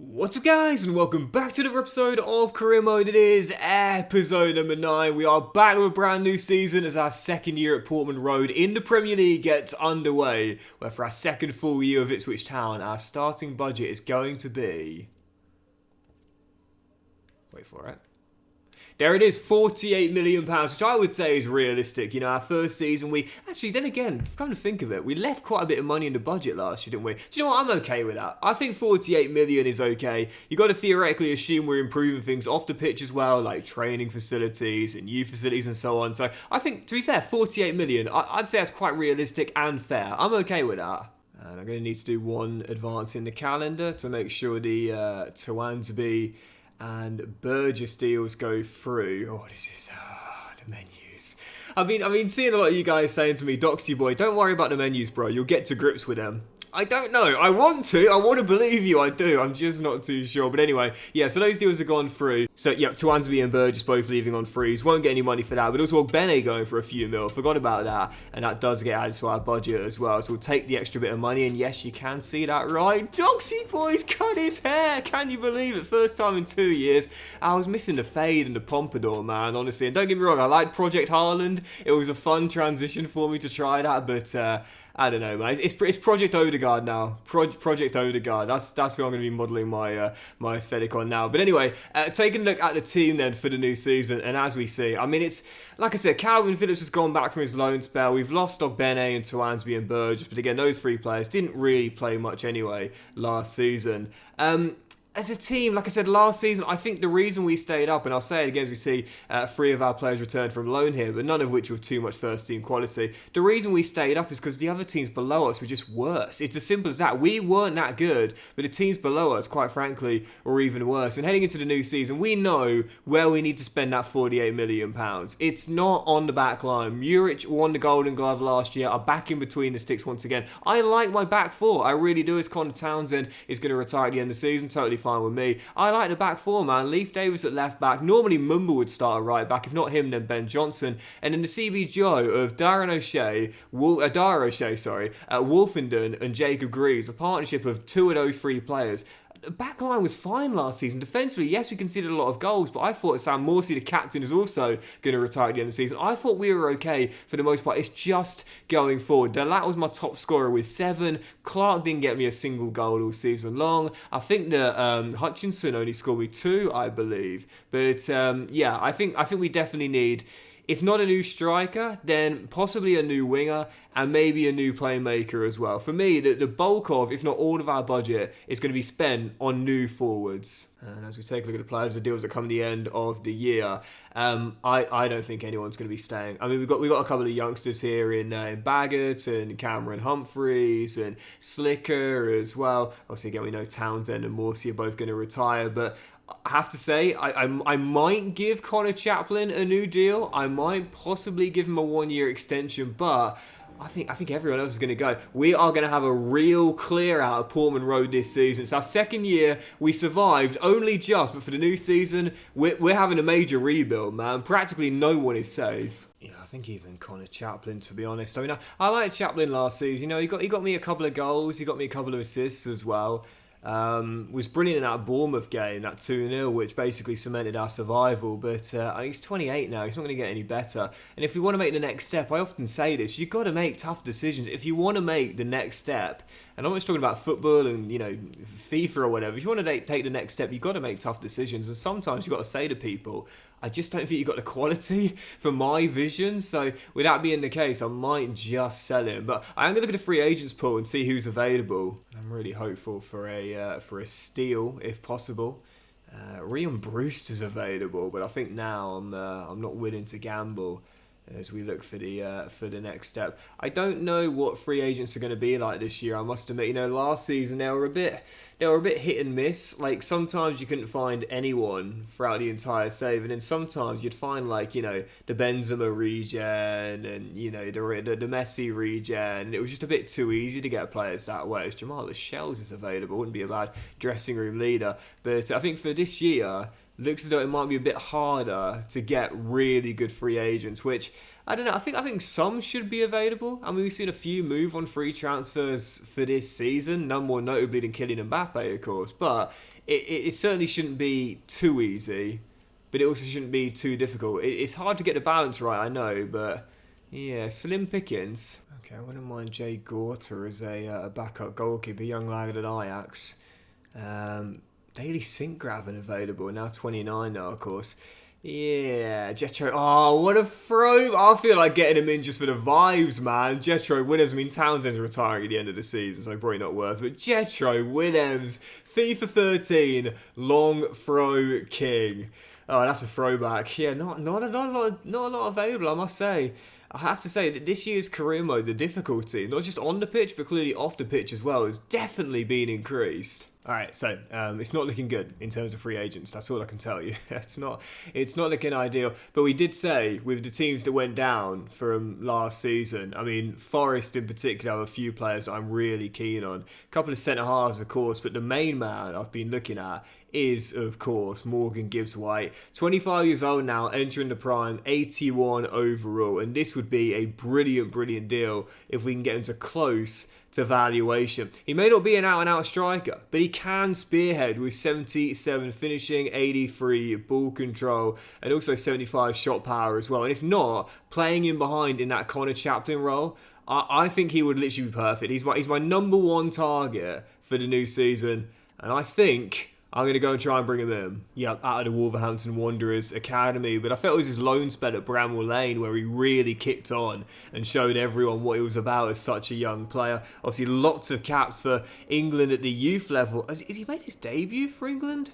What's up guys, and welcome back to another episode of Career Mode. It is episode number 9. We are back with a brand new season as our second year at Portman Road in the Premier League gets underway, where for our second full year of Ipswich Town, our starting budget is going to be... Wait for it. There it is, £48 million, which I would say is realistic. You know, our first season, then again, come to think of it, we left quite a bit of money in the budget last year, didn't we? Do you know what? I'm okay with that. I think 48 million is okay. You got to theoretically assume we're improving things off the pitch as well, like training facilities and youth facilities and so on. So I think, to be fair, 48 million, I'd say that's quite realistic and fair. I'm okay with that. And I'm going to need to do one advance in the calendar to make sure the Twansby and Burgess deals go through. Oh, this is the menus. I mean, seeing a lot of you guys saying to me, Doxy boy, don't worry about the menus, bro. You'll get to grips with them. I don't know. I want to believe you. I do. I'm just not too sure. But anyway, yeah, so those deals have gone through. So, yeah, Twansby and Burgess both leaving on frees. Won't get any money for that. But also Bene going for a few mil. Forgot about that. And that does get added to our budget as well. So we'll take the extra bit of money. And yes, you can see that right. Doxy boy's cut his hair. Can you believe it? First time in 2 years. I was missing the fade and the pompadour, man, honestly. And don't get me wrong, I like Project Haaland. It was a fun transition for me to try that. But... I don't know, man. It's Project Odegaard now. Project Odegaard. That's who I'm going to be modelling my aesthetic on now. But anyway, taking a look at the team then for the new season, and as we see, I mean, it's like I said, Calvin Phillips has gone back from his loan spell. We've lost Ogbene and Twansby and Burgess, but again, those three players didn't really play much anyway last season. As a team, like I said last season, I think the reason we stayed up, and I'll say it again as we see 3 of our players returned from loan here, but none of which with too much first team quality. The reason we stayed up is because the other teams below us were just worse. It's as simple as that. We weren't that good, but the teams below us, quite frankly, were even worse. And heading into the new season, we know where we need to spend that £48 million. It's not on the back line. Muric won the Golden Glove last year, are back in between the sticks once again. I like my back four. I really do. As Connor Townsend is going to retire at the end of the season, totally fine with me. I like the back four, man. Leif Davis at left back. Normally Mumble would start at right back. If not him, then Ben Johnson. And then the CB Joe of Dara O'Shea, Wolfenden and Jacob Greaves. A partnership of 2 of those 3 players. The back line was fine last season. Defensively, yes, we conceded a lot of goals, but I thought Sam Morsey, the captain, is also going to retire at the end of the season. I thought we were okay for the most part. It's just going forward. Dolan was my top scorer with 7. Clark didn't get me a single goal all season long. I think that Hutchinson only scored me 2, I believe. But yeah, I think we definitely need... If not a new striker, then possibly a new winger and maybe a new playmaker as well. For me, the bulk of, if not all of our budget, is going to be spent on new forwards. And as we take a look at the players, the deals that come at the end of the year, I don't think anyone's going to be staying. I mean, we've got a couple of youngsters here in Baggett and Cameron Humphreys and Slicker as well. Obviously, again, we know Townsend and Morsey are both going to retire, but I have to say, I might give Connor Chaplin a new deal. I might possibly give him a 1-year extension, but I think everyone else is going to go. We are going to have a real clear out of Portman Road this season. It's our second year. We survived only just, but for the new season, we're having a major rebuild, man. Practically no one is safe. Yeah, I think even Connor Chaplin, to be honest. I mean, I liked Chaplin last season. You know, he got me a couple of goals. He got me a couple of assists as well. Was brilliant in that Bournemouth game, that 2-0, which basically cemented our survival. But he's 28 now. He's not going to get any better. And if we want to make the next step, I often say this, you've got to make tough decisions. If you want to make the next step, and I'm not just talking about football and, you know, FIFA or whatever. If you want to take the next step, you've got to make tough decisions. And sometimes you've got to say to people, I just don't think you've got the quality for my vision. So with that being the case, I might just sell him. But I am going to look at the free agents pool and see who's available. I'm really hopeful for a steal if possible. Rian Brewster's available, but I think now I'm not willing to gamble as we look for the next step. I don't know what free agents are going to be like this year. I must admit, you know, last season they were a bit hit and miss. Like sometimes you couldn't find anyone throughout the entire save, and then sometimes you'd find like, you know, the Benzema regen and, you know, the Messi regen. It was just a bit too easy to get players that way. As Jamal Lascelles is available, wouldn't be a bad dressing room leader. But I think for this year, looks as though it might be a bit harder to get really good free agents, which I don't know. I think some should be available. I mean, we've seen a few move on free transfers for this season, none more notably than Kylian Mbappe, of course. But it certainly shouldn't be too easy, but it also shouldn't be too difficult. It's hard to get the balance right, I know, but yeah, slim pickings. Okay, I wouldn't mind Jay Gorter as a backup goalkeeper, young lad at Ajax. Daily Sinkgraven available, now 29 now, of course. Yeah, Jetro. Oh, what a throw. I feel like getting him in just for the vibes, man. Jetro Williams. I mean, Townsend's retiring at the end of the season, so probably not worth it. But Jetro Williams, FIFA 13, long throw king. Oh, that's a throwback. Yeah, not a lot available, I must say. I have to say that this year's career mode, the difficulty, not just on the pitch, but clearly off the pitch as well, has definitely been increased. All right, so it's not looking good in terms of free agents. That's all I can tell you. It's not looking ideal. But we did say with the teams that went down from last season, I mean, Forest in particular have a few players that I'm really keen on. A couple of centre halves, of course, but the main man I've been looking at is, of course, Morgan Gibbs-White. 25 years old now, entering the prime, 81 overall. And this would be a brilliant, brilliant deal if we can get him to close to valuation. He may not be an out-and-out striker, but he can spearhead with 77 finishing, 83 ball control, and also 75 shot power as well. And if not, playing him behind in that Connor Chaplin role, I think he would literally be perfect. He's my number one target for the new season, and I think I'm going to go and try and bring him in. Yeah, out of the Wolverhampton Wanderers Academy. But I felt it was his loan spell at Bramwell Lane where he really kicked on and showed everyone what he was about as such a young player. Obviously, lots of caps for England at the youth level. Has he made his debut for England?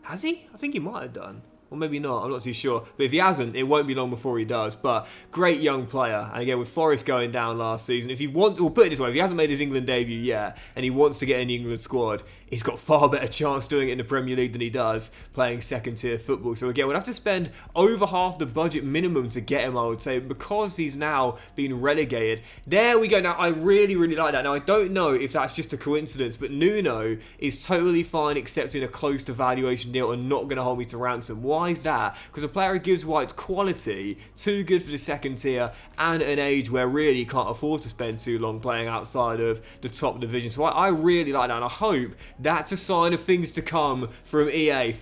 Has he? I think he might have done. Or maybe not, I'm not too sure. But if he hasn't, it won't be long before he does. But great young player. And again, with Forest going down last season, if he wants, we'll put it this way, if he hasn't made his England debut yet, and he wants to get in the England squad, he's got far better chance doing it in the Premier League than he does playing second tier football. So again, we'll have to spend over half the budget minimum to get him, I would say, because he's now been relegated. There we go. Now, I really, really like that. Now, I don't know if that's just a coincidence, but Nuno is totally fine accepting a close to valuation deal and not going to hold me to ransom. Why is that? Because a player who gives White's quality, too good for the second tier, and an age where really you can't afford to spend too long playing outside of the top division. So I really like that, and I hope that's a sign of things to come from EA.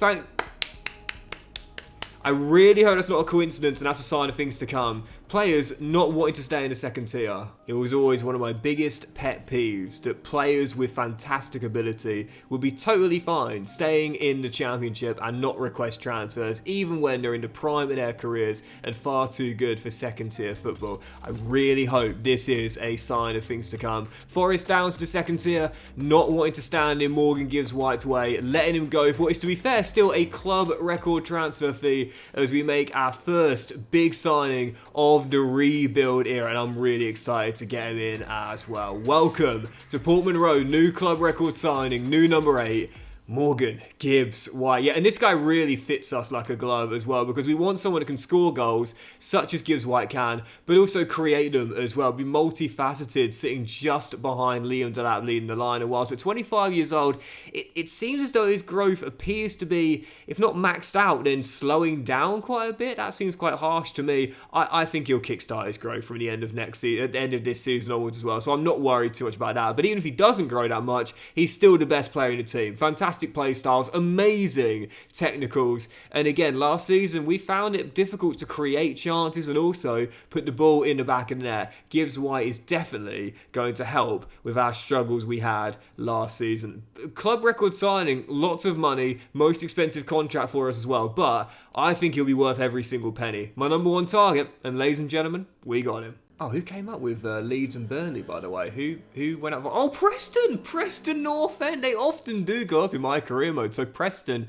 I really hope that's not a coincidence and that's a sign of things to come. Players not wanting to stay in the second tier. It was always one of my biggest pet peeves that players with fantastic ability would be totally fine staying in the championship and not request transfers, even when they're in the prime of their careers and far too good for second tier football. I really hope this is a sign of things to come. Forest down to the second tier, not wanting to stand in Morgan Gibbs-White's way, letting him go for what is, to be fair, still a club record transfer fee as we make our first big signing of the rebuild era, and I'm really excited to get him in as well. Welcome to Portman Road, new club record signing, new number 8, Morgan Gibbs-White. Yeah, and this guy really fits us like a glove as well, because we want someone who can score goals, such as Gibbs-White can, but also create them as well. Be multifaceted, sitting just behind Liam Delap leading the line. And whilst at 25 years old, it seems as though his growth appears to be, if not maxed out, then slowing down quite a bit. That seems quite harsh to me. I think he'll kickstart his growth from the end of next season, at the end of this season onwards as well. So I'm not worried too much about that. But even if he doesn't grow that much, he's still the best player in the team. Fantastic play styles, amazing technicals, and again, last season we found it difficult to create chances and also put the ball in the back of the net. Gibbs-White is definitely going to help with our struggles we had last season. Club record signing, lots of money, most expensive contract for us as well, but I think he'll be worth every single penny. My number one target, and ladies and gentlemen, we got him. Oh, who came up with Leeds and Burnley, by the way? Who went up? Oh, Preston North End. They often do go up in my career mode. So Preston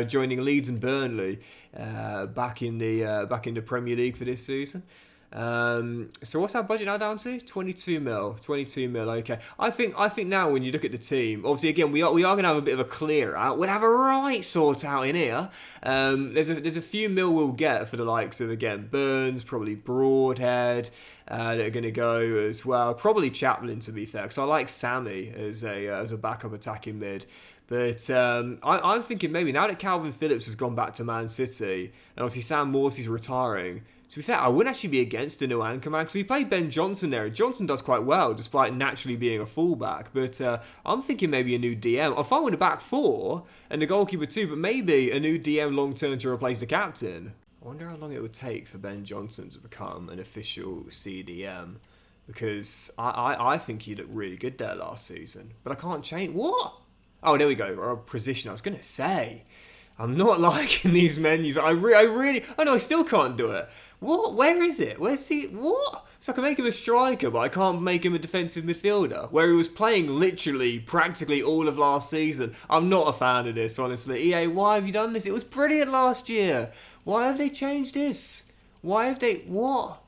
joining Leeds and Burnley back in the Premier League for this season. So what's our budget now down to? 22 mil. Okay. I think now when you look at the team, obviously again we are going to have a bit of a clear out. We'll have a right sort out in here. There's a few mil we'll get for the likes of, again, Burns, probably Broadhead. That are going to go as well. Probably Chaplin, to be fair, because I like Sammy as a backup attacking mid. But I'm thinking maybe now that Calvin Phillips has gone back to Man City, and obviously Sam Morsey's retiring, to be fair, I wouldn't actually be against a new anchor man, because we played Ben Johnson there, and Johnson does quite well, despite naturally being a fullback. But I'm thinking maybe a new DM. I'm fine with a back four, and the goalkeeper too, but maybe a new DM long-term to replace the captain. I wonder how long it would take for Ben Johnson to become an official CDM, because I think he looked really good there last season. But I can't change... What? Oh, there we go. Or position. I was going to say, I'm not liking these menus. I really... Oh, no, I still can't do it. What? Where is it? Where's he? What? So I can make him a striker, but I can't make him a defensive midfielder, where he was playing literally practically all of last season. I'm not a fan of this, honestly. EA, why have you done this? It was brilliant last year. Why have they changed this? Why have they... What?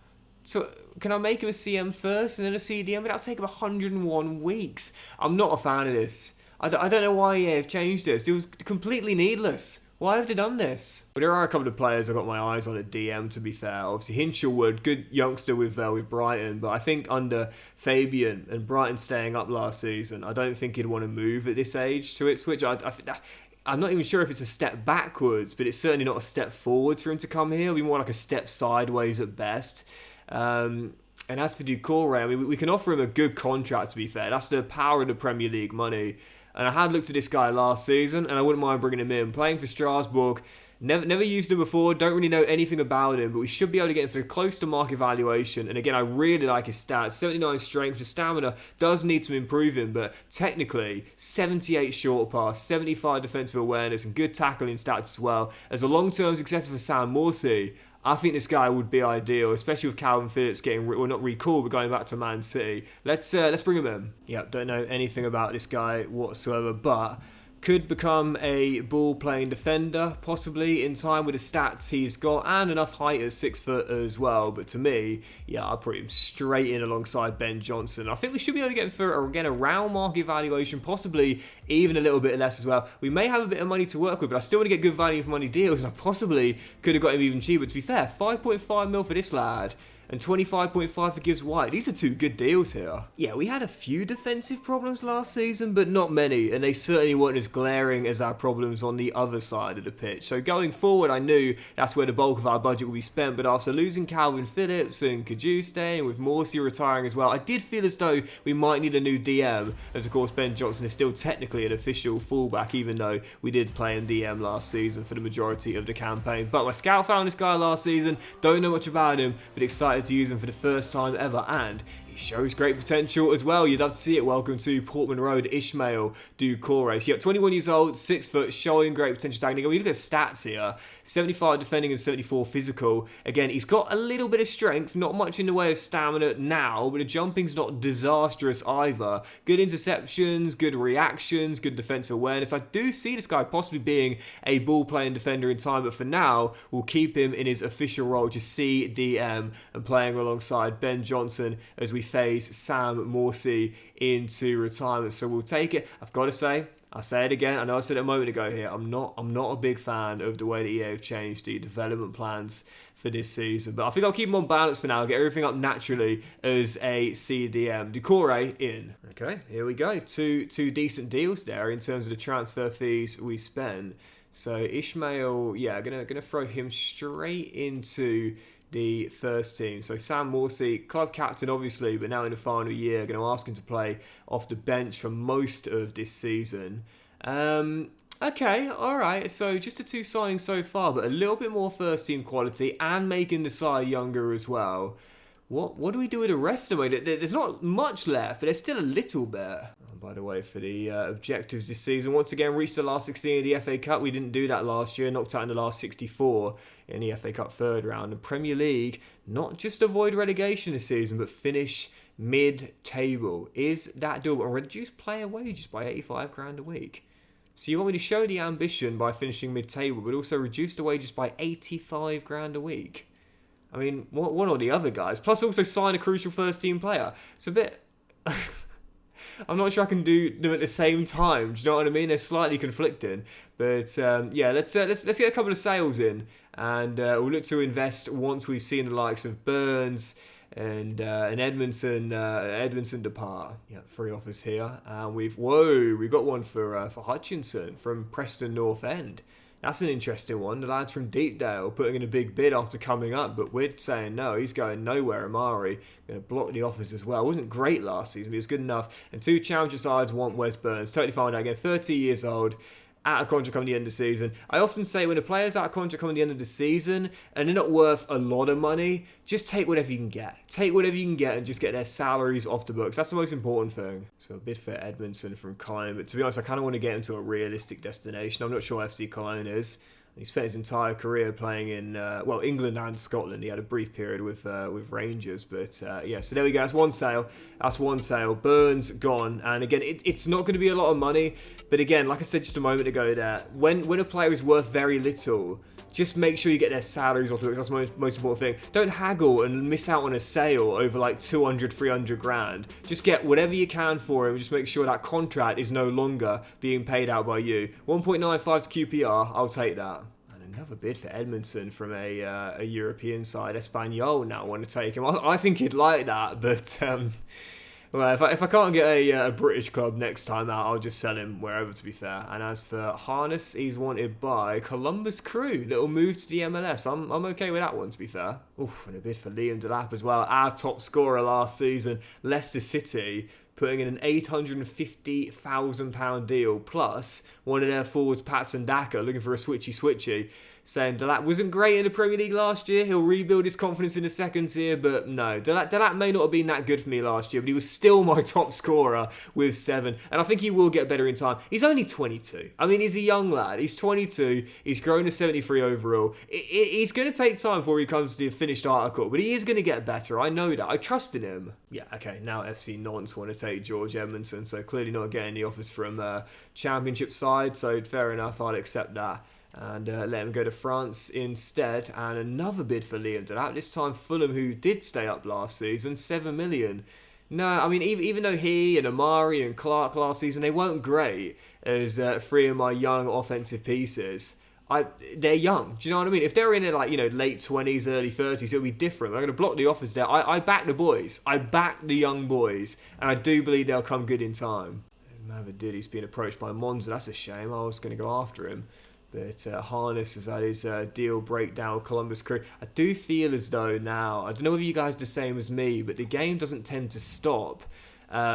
So can I make him a CM first and then a CDM? But that'll take him 101 weeks. I'm not a fan of this. I don't know why EA have changed this. It was completely needless. Why have they done this? But there are a couple of players I've got my eyes on at DM, to be fair. Obviously, Hinshelwood, good youngster with Brighton. But I think under Fabian and Brighton staying up last season, I don't think he'd want to move at this age to Ipswich. I'm not even sure if it's a step backwards, but it's certainly not a step forwards for him to come here. It'll be more like a step sideways at best. And as for Ducouré, I mean, we can offer him a good contract, to be fair. That's the power of the Premier League money. And I had looked at this guy last season, and I wouldn't mind bringing him in. Playing for Strasbourg, never used him before, don't really know anything about him, but we should be able to get him for close to market valuation. And again, I really like his stats. 79 strength, his stamina does need some improving, but technically, 78 short pass, 75 defensive awareness, and good tackling stats as well. As a long-term successor for Sam Morsey, I think this guy would be ideal, especially with Calvin Phillips getting, well, not recalled, but going back to Man City. Let's bring him in. Yeah, don't know anything about this guy whatsoever, but could become a ball-playing defender, possibly, in time with the stats he's got, and enough height at 6 foot as well. But to me, yeah, I'll put him straight in alongside Ben Johnson. I think we should be able to get him for, again, around market valuation, possibly even a little bit less as well. We may have a bit of money to work with, but I still want to get good value for money deals, and I possibly could have got him even cheaper. To be fair, 5.5 mil for this lad, and 25.5 for Gibbs White. These are two good deals here. Yeah, we had a few defensive problems last season, but not many, and they certainly weren't as glaring as our problems on the other side of the pitch. So going forward, I knew that's where the bulk of our budget will be spent, but after losing Calvin Phillips and Kajus and with Morsey retiring as well, I did feel as though we might need a new DM, as of course Ben Johnson is still technically an official fullback, even though we did play in DM last season for the majority of the campaign. But my scout found this guy last season, don't know much about him, but excited to use him for the first time ever, and he shows great potential as well. You'd love to see it. Welcome to Portman Road, Ishmael Ducouré. So, 21 years old, 6 foot, showing great potential tackling. We look at stats here, 75 defending and 74 physical. Again, he's got a little bit of strength, not much in the way of stamina now, but the jumping's not disastrous either. Good interceptions, good reactions, good defensive awareness. I do see this guy possibly being a ball-playing defender in time, but for now, we'll keep him in his official role, just CDM, and playing alongside Ben Johnson as we face Sam Morsey into retirement. So we'll take it. I've got to say, I'll say it again. I know I said it a moment ago here. I'm not a big fan of the way that EA have changed the development plans for this season, but I think I'll keep him on balance for now. Get everything up naturally as a CDM. Ducouré in. Okay, here we go. Two decent deals there in terms of the transfer fees we spent. So Ishmael, yeah, gonna throw him straight into the first team. So Sam Morsey, club captain obviously, but now in the final year, going to ask him to play off the bench for most of this season. Okay, alright, so just the two signings so far, but a little bit more first team quality and making the side younger as well. What do we do with the rest of it? There's not much left, but there's still a little bit. Oh, by the way, for the objectives this season, once again, reached the last 16 of the FA Cup. We didn't do that last year, knocked out in the last 64 in the FA Cup third round. And Premier League, not just avoid relegation this season, but finish mid-table. Is that doable? And reduce player wages by 85 grand a week. So you want me to show the ambition by finishing mid-table, but also reduce the wages by 85 grand a week? I mean, one or the other, guys. Plus also sign a crucial first-team player. It's a bit... I'm not sure I can do them at the same time. Do you know what I mean? They're slightly conflicting. But, yeah, let's get a couple of sales in. And we'll look to invest once we've seen the likes of Burns, and Edmondson Depart. Yeah, 3 offers here. And we've got one for Hutchinson from Preston North End. That's an interesting one. The lads from Deepdale putting in a big bid after coming up, but we're saying no, he's going nowhere. Amari going to block the offers as well. Wasn't great last season, but he was good enough. And 2 challenger sides want Wes Burns. Totally fine out again. 30 years old. Out of contract coming the end of the season. I often say when a player's out of contract coming the end of the season and they're not worth a lot of money, just take whatever you can get. Take whatever you can get and just get their salaries off the books. That's the most important thing. So a bid for Edmondson from Cologne, but to be honest, I kind of want to get him to a realistic destination. I'm not sure FC Cologne is. He spent his entire career playing in, England and Scotland. He had a brief period with Rangers. But, yeah, so there we go. That's one sale. Burns gone. And, again, it's not going to be a lot of money. But, again, like I said just a moment ago there, when a player is worth very little, just make sure you get their salaries off the books. That's the most important thing. Don't haggle and miss out on a sale over like 200, 300 grand. Just get whatever you can for him. Just make sure that contract is no longer being paid out by you. 1.95 to QPR, I'll take that. And another bid for Edmondson from a European side. Espanyol now want to take him. I think he'd like that, but... Well, if I can't get a British club next time out, I'll just sell him wherever, to be fair. And as for Harness, he's wanted by Columbus Crew. Little move to the MLS. I'm okay with that one, to be fair. Oof, and a bid for Liam Delap as well. Our top scorer last season, Leicester City, putting in an £850,000 deal, plus one of their forwards, Patson Daka, looking for a switchy. Saying Delap wasn't great in the Premier League last year. He'll rebuild his confidence in the second tier, but no. Delap may not have been that good for me last year, but he was still my top scorer with 7, and I think he will get better in time. He's only 22. I mean, he's a young lad. He's 22. He's grown to 73 overall. He's going to take time before he comes to the finished article, but he is going to get better. I know that. I trust in him. Yeah, okay, now FC Nantes want to take George Edmondson, so clearly not getting the offers from Championship side, so fair enough, I'll accept that. And let him go to France instead. And another bid for Liam Delap. This time Fulham, who did stay up last season, 7 million. No, I mean, even though he and Amari and Clark last season, they weren't great as 3 of my young offensive pieces. They're young. Do you know what I mean? If they're in their late 20s, early 30s, it'll be different. I'm going to block the offers there. I back the boys. I back the young boys. And I do believe they'll come good in time. Never did. He's been approached by Monza. That's a shame. I was going to go after him. But Harness has had his deal breakdown with Columbus Crew. I do feel as though now, I don't know whether you guys are the same as me, but the game doesn't tend to stop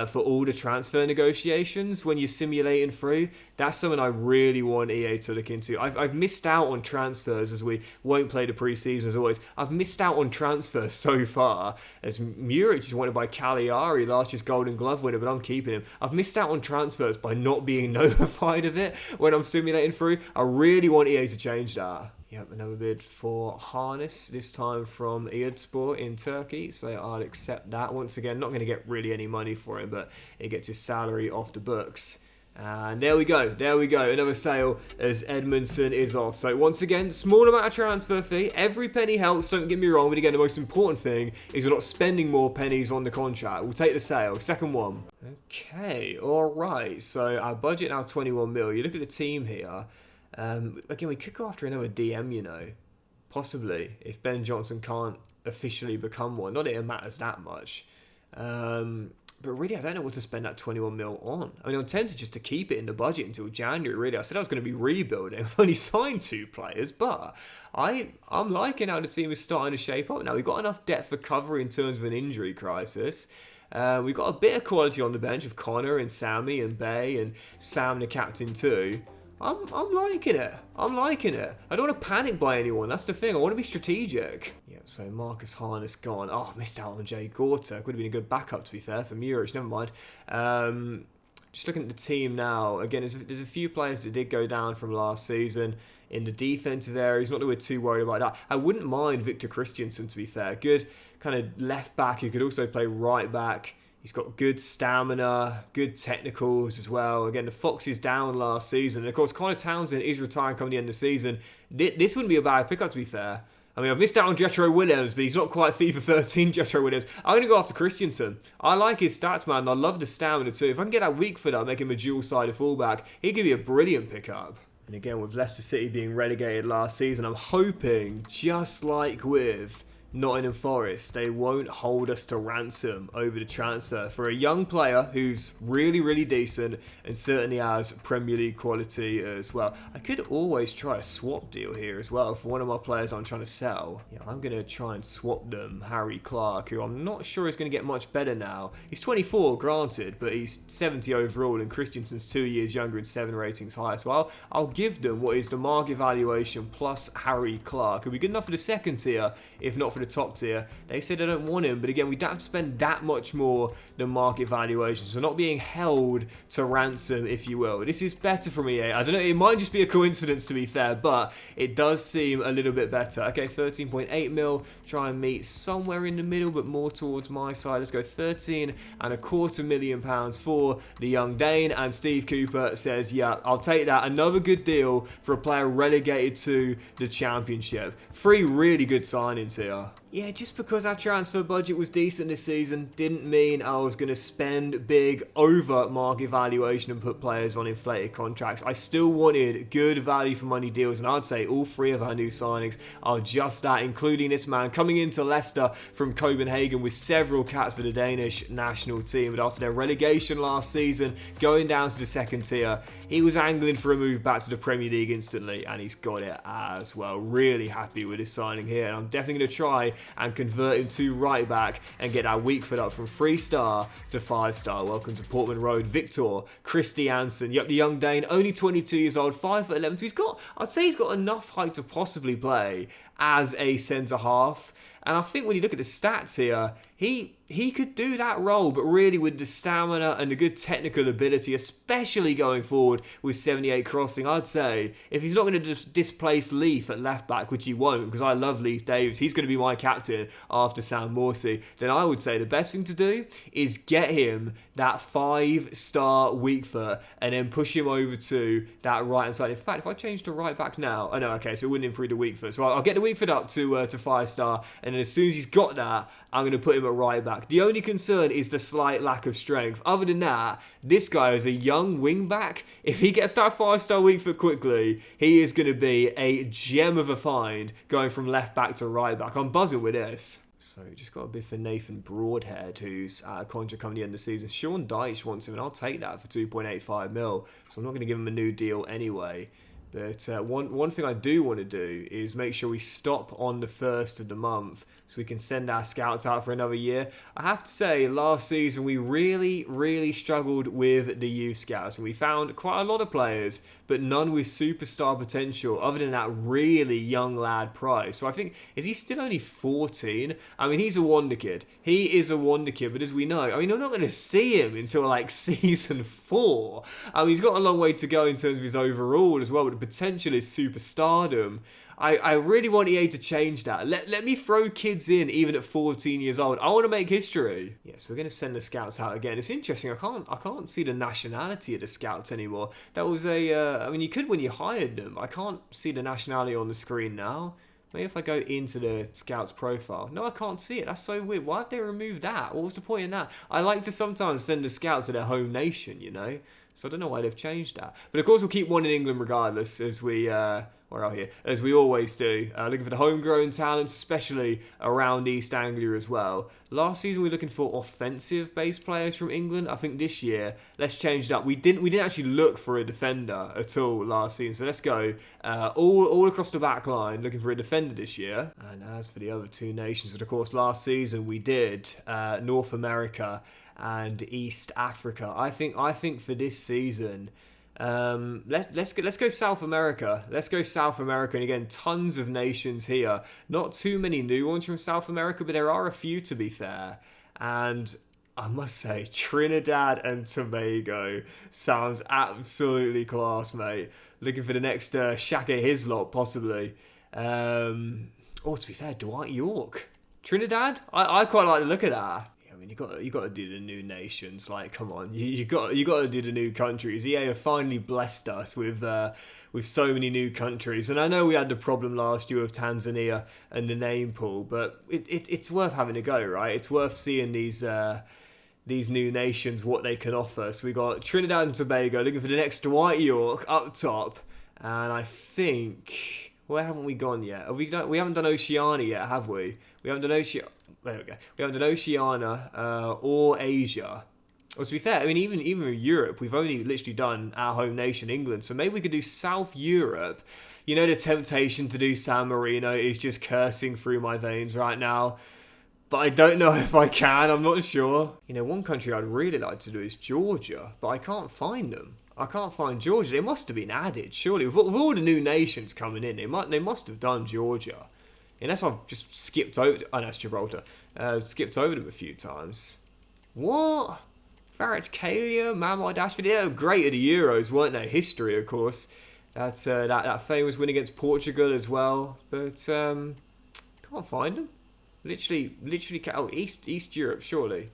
for all the transfer negotiations when you're simulating through. That's something I really want EA to look into. I've missed out on transfers, as we won't play the pre-season as always. I've missed out on transfers so far, as Muric is wanted by Cagliari, last year's Golden Glove winner, but I'm keeping him. I've missed out on transfers by not being notified of it when I'm simulating through. I really want EA to change that. Yep, another bid for Harness, this time from Eyüpspor in Turkey, so I'll accept that. Once again, not going to get really any money for him, but it gets his salary off the books. And there we go, another sale as Edmondson is off. So once again, small amount of transfer fee, every penny helps, don't get me wrong, but again, the most important thing is we're not spending more pennies on the contract. We'll take the sale, second one. Okay, alright, so our budget now 21 mil. You look at the team here. Again, we could go after another DM, possibly, if Ben Johnson can't officially become one. Not that it matters that much. But really, I don't know what to spend that 21 mil on. I mean, I'm tempted just to keep it in the budget until January, really. I said I was going to be rebuilding. I've only signed 2 players, but I'm liking how the team is starting to shape up now. We've got enough depth for cover in terms of an injury crisis. We've got a bit of quality on the bench with Connor and Sammy and Bay and Sam, the captain, too. I'm liking it. I don't want to panic by anyone. That's the thing. I want to be strategic. Yep, so Marcus Harness gone. Oh, missed out on Jay Gorta. Would have been a good backup, to be fair, for Muric. Never mind. Just looking at the team now. Again, there's a few players that did go down from last season in the defensive areas. Not that we're too worried about that. I wouldn't mind Victor Kristiansen, to be fair. Good kind of left back who could also play right back. He's got good stamina, good technicals as well. Again, the Foxes down last season. And of course, Connor Townsend is retiring coming the end of the season. This wouldn't be a bad pickup, to be fair. I mean, I've missed out on Jethro Williams, but he's not quite FIFA 13 Jethro Williams. I'm going to go after Kristiansen. I like his stats, man, and I love the stamina too. If I can get that weak foot up, make him a dual-sided fullback, he could be a brilliant pickup. And again, with Leicester City being relegated last season, I'm hoping, just like with Nottingham Forest, they won't hold us to ransom over the transfer for a young player who's really, really decent and certainly has Premier League quality as well. I could always try a swap deal here as well for one of my players I'm trying to sell. Yeah, I'm going to try and swap them Harry Clark, who I'm not sure is going to get much better now. He's 24, granted, but he's 70 overall, and Kristiansen's 2 years younger and 7 ratings higher. So I'll give them what is the market valuation plus Harry Clark. It'll be good enough for the second tier, if not for the top tier. They said they don't want him, but again, we don't have to spend that much more than market valuation, so not being held to ransom, if you will. This is better from EA. I don't know, it might just be a coincidence, to be fair, but it does seem a little bit better. Okay, 13.8 mil, try and meet somewhere in the middle, but more towards my side. Let's go 13.25 million pounds for the young Dane, and Steve Cooper says, yeah, I'll take that. Another good deal for a player relegated to the Championship. 3 really good signings here. Yeah, just because our transfer budget was decent this season didn't mean I was going to spend big over market valuation and put players on inflated contracts. I still wanted good value for money deals, and I'd say all 3 of our new signings are just that, including this man coming into Leicester from Copenhagen with several caps for the Danish national team. But after their relegation last season, going down to the second tier, he was angling for a move back to the Premier League instantly, and he's got it as well. Really happy with his signing here, and I'm definitely going to try and convert him to right back and get our weak foot up from 3-star to 5-star. Welcome to Portman Road, Victor Kristiansen. Yep, the young Dane, only 22 years old, 5'11". So I'd say he's got enough height to possibly play as a centre half. And I think when you look at the stats here, he could do that role, but really with the stamina and the good technical ability, especially going forward with 78 crossing, I'd say if he's not going to displace Leaf at left back, which he won't, because I love Leaf Davis, he's going to be my captain after Sam Morsey, then I would say the best thing to do is get him that 5-star weak foot and then push him over to that right hand side. In fact, if I change to right back now, oh no, okay, so it wouldn't improve the weak foot. So I'll get the weak foot up to 5-star, and then as soon as he's got that, I'm going to put him at right back. The only concern is the slight lack of strength. Other than that, this guy is a young wing back. If he gets that 5-star weak foot quickly, he is going to be a gem of a find going from left back to right back. I'm buzzing with this. So just got a bid for Nathan Broadhead, who's out of contract coming the end of the season. Sean Dyche wants him, and I'll take that for 2.85 mil. So I'm not going to give him a new deal anyway. But one thing I do want to do is make sure we stop on the 1st of the month so we can send our scouts out for another year. I have to say, last season we really, really struggled with the youth scouts, and we found quite a lot of players, but none with superstar potential other than that really young lad Price. So I think, is he still only 14? I mean, he's a wonder kid. He is a wonder kid, but as we know, I mean, we're not going to see him until like season 4. I mean, he's got a long way to go in terms of his overall as well, but the potential is superstardom. I really want EA to change that. Let me throw kids in even at 14 years old. I want to make history. Yeah, so we're going to send the scouts out again. It's interesting. I can't see the nationality of the scouts anymore. That was I mean, you could when you hired them. I can't see the nationality on the screen now. Maybe if I go into the scouts profile. No, I can't see it. That's so weird. Why have they removed that? What was the point in that? I like to sometimes send a scout to their home nation, you know? So I don't know why they've changed that. But of course, we'll keep one in England regardless, as we as we always do. Looking for the homegrown talents, especially around East Anglia as well. Last season, we were looking for offensive-based players from England. I think this year, let's change that. We didn't actually look for a defender at all last season. So let's go all across the back line, looking for a defender this year. And as for the other 2 nations, but of course, last season we did North America and East Africa. I think for this season, let's go South America. Let's go South America, and again, tons of nations here. Not too many new ones from South America, but there are a few, to be fair. And I must say, Trinidad and Tobago sounds absolutely class, mate. Looking for the next Shaka Hislop, possibly. To be fair, Dwight York, Trinidad. I quite like the look of that. I mean, you got to do the new nations. Like, come on, you got to do the new countries. EA have finally blessed us with so many new countries, and I know we had the problem last year of Tanzania and the name pool, but it's worth having a go, right? It's worth seeing these new nations, what they can offer. So we got Trinidad and Tobago looking for the next Dwight York up top, and I think Where haven't we gone yet? Have we done? We haven't done Oceania yet, have we? We haven't done Oceania. There we go. We haven't done Oceania or Asia. Well, to be fair, I mean, even with Europe, we've only literally done our home nation, England. So maybe we could do South Europe. You know, the temptation to do San Marino is just coursing through my veins right now. But I don't know if I can, I'm not sure. You know, one country I'd really like to do is Georgia, but I can't find them. I can't find Georgia. They must have been added, surely. With all the new nations coming in, they must have done Georgia. Unless I've just skipped over... Oh, no, it's Gibraltar. Skipped over them a few times. What? Kvaratskhelia, Mamad Dashford, they were great at the Euros, weren't they? History, of course. That's that famous win against Portugal as well. But can't find them. Literally. Oh, East Europe, surely.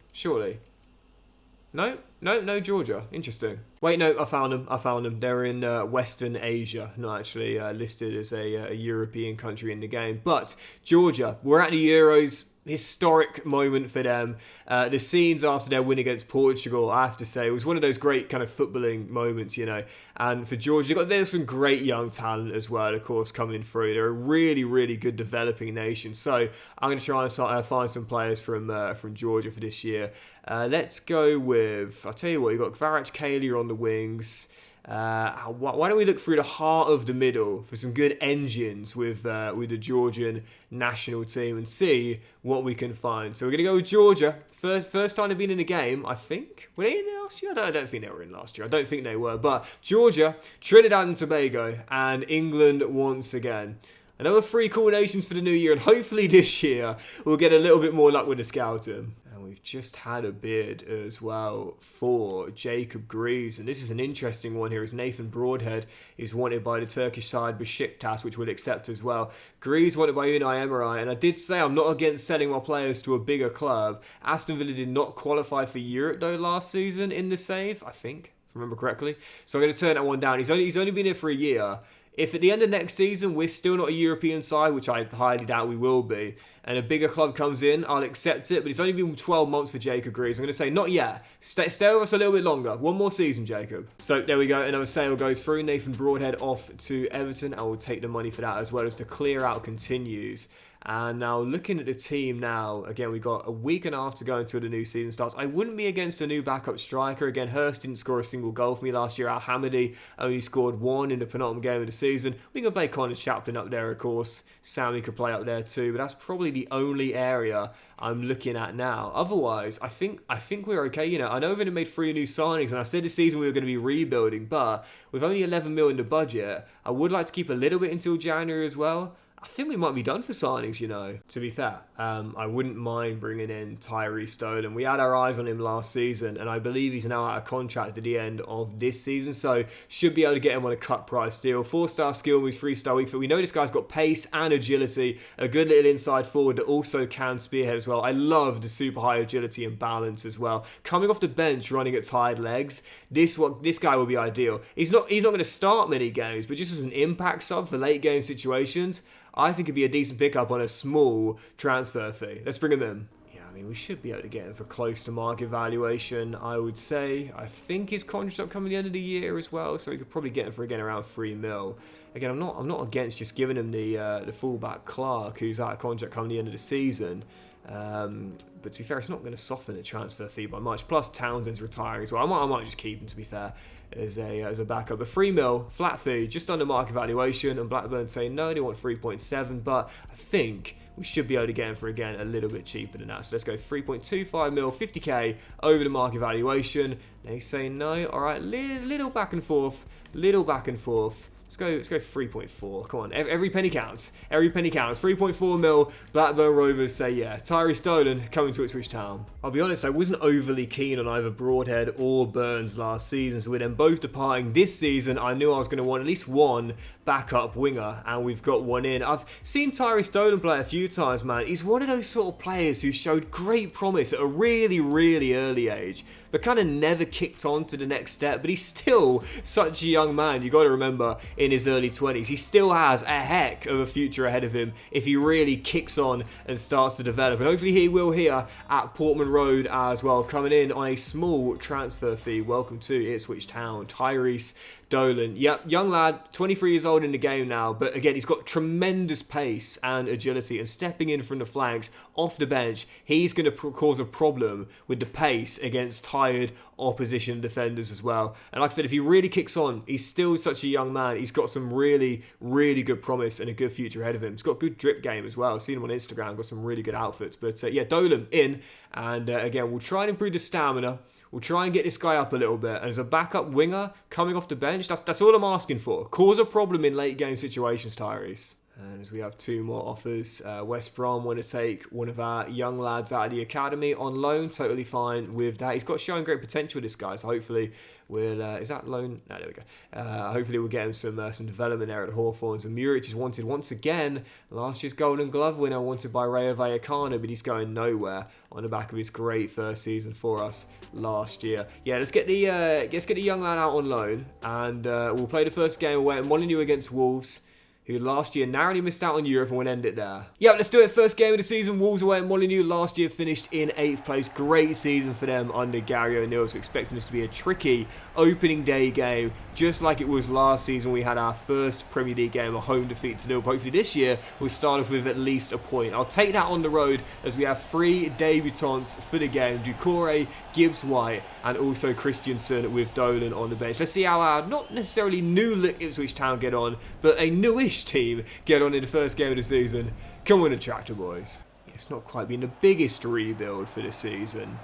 No, Georgia. Interesting. Wait, no, I found them. They're in Western Asia, not actually listed as a European country in the game. But Georgia, we're at the Euros. Historic moment for them. The scenes after their win against Portugal, I have to say, it was one of those great kind of footballing moments, you know. And for Georgia, there's some great young talent as well, of course, coming through. They're a really, really good developing nation. So I'm going to try and find some players from Georgia for this year. Let's go with, I'll tell you what, you've got Kvaratskhelia on the wings. Why don't we look through the heart of the middle for some good engines with the Georgian national team and see what we can find. So we're going to go with Georgia. First time they've been in a game, I think. Were they in last year? I don't think they were in last year. I don't think they were. But Georgia, Trinidad and Tobago, and England once again. Another 3 cool nations for the new year, and hopefully this year we'll get a little bit more luck with the scouting. We've just had a bid as well for Jacob Greaves, and this is an interesting one here as Nathan Broadhead is wanted by the Turkish side Besiktas, which we'll accept as well. Greaves wanted by Unai Emery, and I did say I'm not against selling my players to a bigger club. Aston Villa did not qualify for Europe though last season in the save, I think, if I remember correctly. So I'm going to turn that one down. He's only been here for a year. If at the end of next season we're still not a European side, which I highly doubt we will be, and a bigger club comes in, I'll accept it. But it's only been 12 months for Jacob Greaves. I'm going to say not yet. Stay with us a little bit longer. One more season, Jacob. So there we go. Another sale goes through. Nathan Broadhead off to Everton. I will take the money for that as well as the clear out continues. And now looking at the team now, again, we've got a week and a half to go until the new season starts. I wouldn't be against a new backup striker. Again, Hurst didn't score a single goal for me last year. Al-Hamidi only scored 1 in the penultimate game of the season. We can play Connor Chaplin up there, of course. Sammy could play up there too, but that's probably the only area I'm looking at now. Otherwise, I think we're okay. You know, I know we've only made 3 new signings, and I said this season we were going to be rebuilding, but with only 11 mil in the budget, I would like to keep a little bit until January as well. I think we might be done for signings, you know, to be fair. I wouldn't mind bringing in Tyrese Dolan. We had our eyes on him last season, and I believe he's now out of contract at the end of this season, so should be able to get him on a cut price deal. 4-star skill moves, 3-star weak foot. We know this guy's got pace and agility, a good little inside forward that also can spearhead as well. I love the super high agility and balance as well. Coming off the bench, running at tired legs, this guy will be ideal. He's not going to start many games, but just as an impact sub for late game situations, I think it'd be a decent pickup on a small transfer fee. Let's bring him in. Yeah, I mean, we should be able to get him for close to market valuation, I would say. I think his contract's up coming the end of the year as well, so we could probably get him for, again, around 3 mil. Again, I'm not against just giving him the fullback Clark, who's out of contract coming the end of the season. But to be fair, it's not going to soften the transfer fee by much. Plus, Townsend's retiring as well. I might just keep him, to be fair, as a backup. But 3 mil, flat fee, just under market valuation. And Blackburn saying no, they want 3.7. But I think we should be able to get him for, again, a little bit cheaper than that. So let's go 3.25 mil, 50k over the market valuation. They say no. All right, little back and forth. Let's go 3.4. Come on, every penny counts. Every penny counts. 3.4 mil. Blackburn Rovers say yeah. Tyrese Dolan coming to Ipswich Town. I'll be honest, I wasn't overly keen on either Broadhead or Burns last season. So with them both departing this season, I knew I was going to want at least one backup winger, and we've got one in. I've seen Tyrese Dolan play a few times, man. He's one of those sort of players who showed great promise at a really, really early age, but kind of never kicked on to the next step. But he's still such a young man. You got to remember, in his early 20s, he still has a heck of a future ahead of him if he really kicks on and starts to develop. And hopefully he will here at Portman Road as well, coming in on a small transfer fee. Welcome to Ipswich Town, Tyrese Dolan, yep, young lad, 23 years old in the game now, but again, he's got tremendous pace and agility, and stepping in from the flanks, off the bench, he's going to cause a problem with the pace against tired opposition defenders as well. And like I said, if he really kicks on, he's still such a young man. He's got some really, really good promise and a good future ahead of him. He's got a good drip game as well. I've seen him on Instagram, got some really good outfits. But yeah, Dolan in, and again, we'll try and improve the stamina. We'll try and get this guy up a little bit. And as a backup winger coming off the bench, that's all I'm asking for. Cause a problem in late game situations, Tyrese. And as we have two more offers, West Brom want to take one of our young lads out of the academy on loan. Totally fine with that. He's got showing great potential, this guy. So hopefully we'll... is that loan? No, there we go. Hopefully we'll get him some development there at Hawthorns. And Muric is wanted once again. Last year's Golden Glove winner, wanted by Rayo Vallecano, but he's going nowhere on the back of his great first season for us last year. Yeah, let's get the young lad out on loan, and we'll play the first game away at Molineux against Wolves, who last year narrowly missed out on Europe, and we'll end it there. Yeah, let's do it. First game of the season, Wolves away at Molineux. Last year finished in 8th place. Great season for them under Gary O'Neill, so expecting this to be a tricky opening day game, just like it was last season. We had our first Premier League game, a home defeat to 0. Hopefully this year we'll start off with at least a point. I'll take that on the road, as we have 3 debutants for the game. Doucouré, Gibbs-White, and also Kristiansen with Dolan on the bench. Let's see how our not necessarily new Ipswich Town get on, but a newish team get on in the first game of the season. Come on, the Tractor Boys. It's not quite been the biggest rebuild for this season,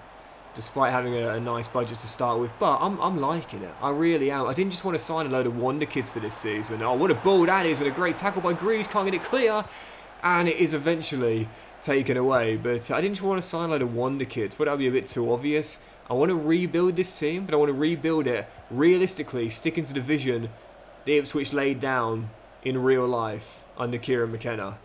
despite having a nice budget to start with, but I'm liking it. I really am. I didn't just want to sign a load of wonder kids for this season. Oh, what a ball that is, and a great tackle by Greaves. Can't get it clear, and it is eventually taken away. But I didn't just want to sign a load of wonder kids. Thought that would be a bit too obvious. I want to rebuild this team, but I want to rebuild it realistically, sticking to the vision the Ipswich laid down in real life under Kieran McKenna.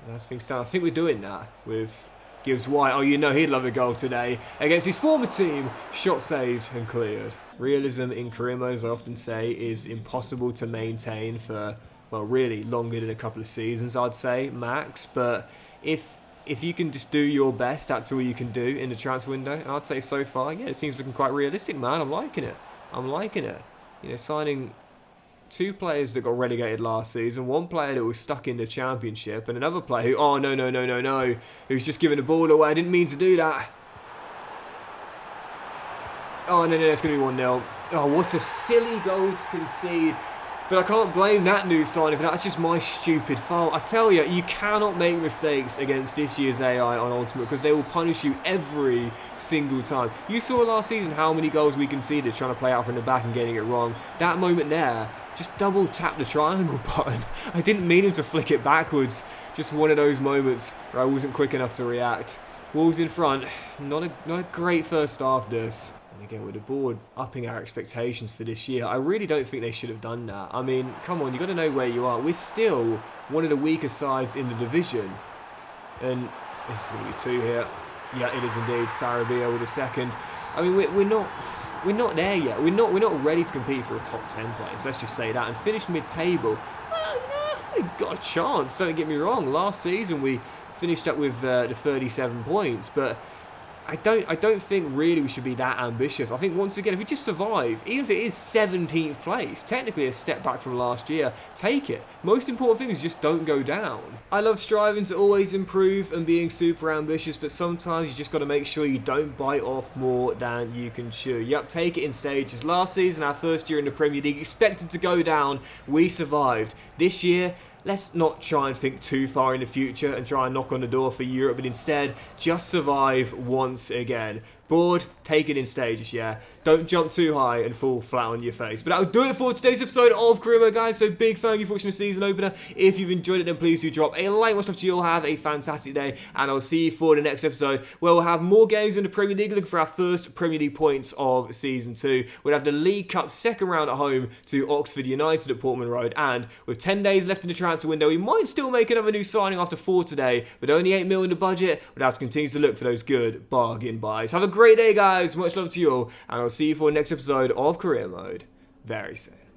And as things stand, I think we're doing that with Gibbs-White. Oh, you know he'd love a goal today against his former team. Shot saved and cleared. Realism in career mode, as I often say, is impossible to maintain for, well, really longer than a couple of seasons, I'd say, max. But if you can just do your best, that's all you can do in the transfer window. And I'd say so far, yeah, it seems looking quite realistic, man. I'm liking it. I'm liking it. You know, signing 2 players that got relegated last season, 1 player that was stuck in the Championship, and another player who, oh, no, who's just giving the ball away. I didn't mean to do that. Oh, no, it's going to be 1-0. Oh, what a silly goal to concede. But I can't blame that new signing for that. That's just my stupid fault. I tell you, you cannot make mistakes against this year's AI on Ultimate, because they will punish you every single time. You saw last season how many goals we conceded trying to play out from the back and getting it wrong. That moment there, just double tap the triangle button. I didn't mean him to flick it backwards. Just one of those moments where I wasn't quick enough to react. Wolves in front. Not a great first half, this. And again, with the board upping our expectations for this year, I really don't think they should have done that. I mean, come on, you've got to know where you are. We're still one of the weaker sides in the division. And this is going to be 2 here. Yeah, it is indeed. Sarabia with a second. I mean, we're not there yet. We're not ready to compete for a top 10 place. Let's just say that. And finish mid-table. Well, you know, I think we've got a chance. Don't get me wrong. Last season we finished up with the 37 points, but I don't think really we should be that ambitious. I think once again, if we just survive, even if it is 17th place, technically a step back from last year, take it. Most important thing is just don't go down. I love striving to always improve and being super ambitious, but sometimes you just got to make sure you don't bite off more than you can chew. Yep, take it in stages. Last season, our first year in the Premier League, expected to go down, we survived. This year, let's not try and think too far in the future and try and knock on the door for Europe, but instead, just survive once again. Bored? Take it in stages, yeah? Don't jump too high and fall flat on your face. But that'll do it for today's episode of Career Mode, guys. So big thank you for watching the season opener. If you've enjoyed it, then please do drop a like. Much love to you all. Have a fantastic day, and I'll see you for the next episode, where we'll have more games in the Premier League, looking for our first Premier League points of Season 2. We'll have the League Cup second round at home to Oxford United at Portman Road, and with 10 days left in the transfer window, we might still make another new signing after 4 today, but only 8 mil in the budget. We'll have to continue to look for those good bargain buys. Have a great day, guys. Much love to you all, and I'll see you for the next episode of Career Mode very soon.